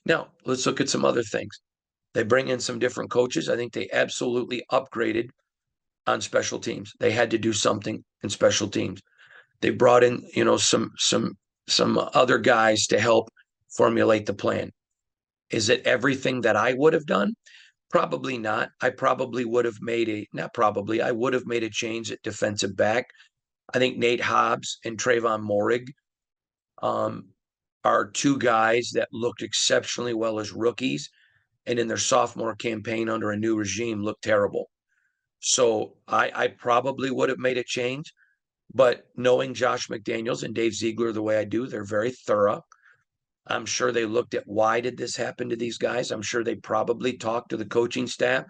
Now, let's look at some other things. They bring in some different coaches. I think they absolutely upgraded on special teams. They had to do something in special teams. They brought in, some other guys to help formulate the plan. Is it everything that I would have done? Probably not. I probably would have made a not probably. I would have made a change at defensive back. I think Nate Hobbs and Trevon Moehrig um, are two guys that looked exceptionally well as rookies, and in their sophomore campaign under a new regime looked terrible. So I probably would have made a change, but knowing Josh McDaniels and Dave Ziegler the way I do, they're very thorough. I'm sure they looked at why did this happen to these guys. I'm sure they probably talked to the coaching staff.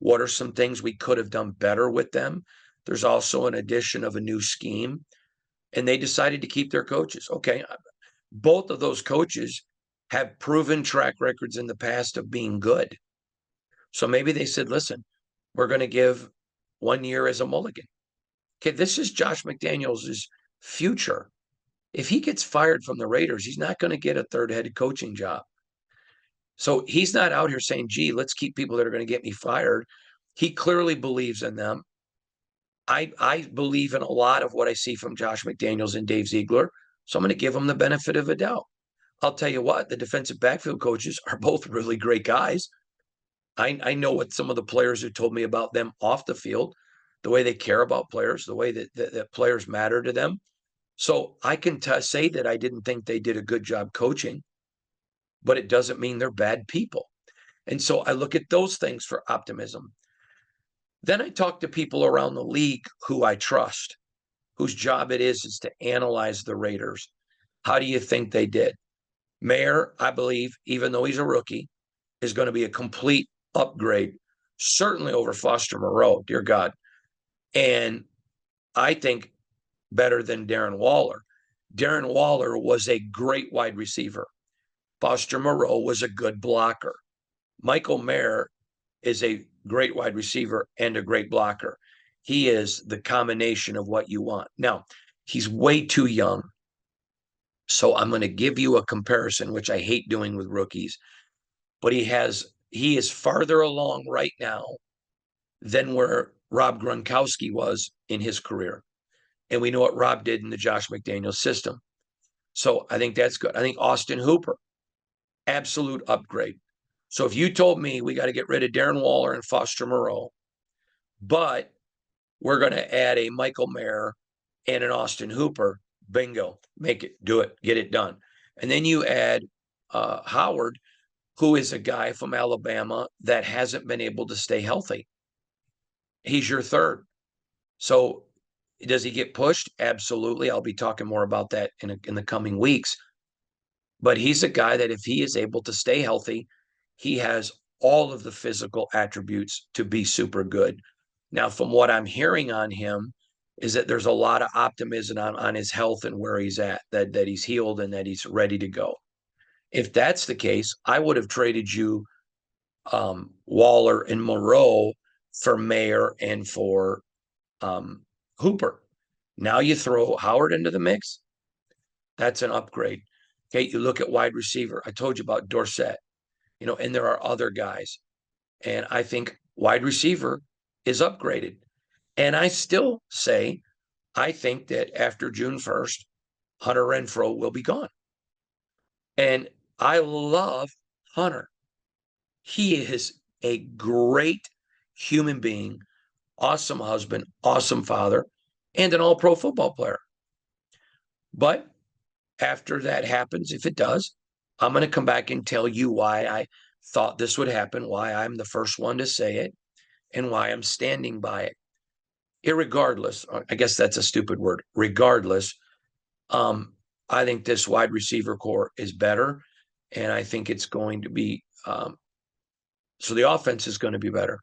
What are some things we could have done better with them? There's also an addition of a new scheme, and they decided to keep their coaches. Okay, both of those coaches have proven track records in the past of being good. So maybe they said, listen, we're going to give 1 year as a mulligan. Okay, this is Josh McDaniels' future. If he gets fired from the Raiders, he's not going to get a third head coaching job. So he's not out here saying, gee, let's keep people that are going to get me fired. He clearly believes in them. I believe in a lot of what I see from Josh McDaniels and Dave Ziegler. So I'm going to give them the benefit of a doubt. I'll tell you what, the defensive backfield coaches are both really great guys. I know what some of the players have told me about them off the field, the way they care about players, the way that players matter to them. So I can say that I didn't think they did a good job coaching, but it doesn't mean they're bad people. And so I look at those things for optimism. Then I talk to people around the league who I trust, whose job it is to analyze the Raiders. How do you think they did? Mayer, I believe, even though he's a rookie, is going to be a complete upgrade, certainly over Foster Moreau, dear God. And I think better than Darren Waller. Darren Waller was a great wide receiver. Foster Moreau was a good blocker. Michael Mayer is a great wide receiver and a great blocker. He is the combination of what you want. Now, he's way too young. So I'm going to give you a comparison, which I hate doing with rookies, but he is farther along right now than where Rob Gronkowski was in his career. And we know what Rob did in the Josh McDaniels system. So I think that's good. I think Austin Hooper, absolute upgrade. So if you told me we got to get rid of Darren Waller and Foster Moreau, but we're going to add a Michael Mayer and an Austin Hooper, bingo, make it, do it, get it done. And then you add Howard, who is a guy from Alabama that hasn't been able to stay healthy. He's your third. So does he get pushed? Absolutely. I'll be talking more about that in the coming weeks. But he's a guy that if he is able to stay healthy, he has all of the physical attributes to be super good. Now, from what I'm hearing on him, is that there's a lot of optimism on his health and where he's at, that he's healed and that he's ready to go. If that's the case, I would have traded you Waller and Moreau for Mayer and for Hooper. Now you throw Howard into the mix. That's an upgrade. Okay, you look at wide receiver. I told you about Dorsett, and there are other guys. And I think wide receiver is upgraded. And I still say, I think that after June 1st, Hunter Renfrow will be gone. And I love Hunter. He is a great human being, awesome husband, awesome father, and an all pro football player. But after that happens, if it does, I'm going to come back and tell you why I thought this would happen, why I'm the first one to say it, and why I'm standing by it. Irregardless, I guess that's a stupid word. Regardless, I think this wide receiver core is better, and I think it's going to be so the offense is going to be better.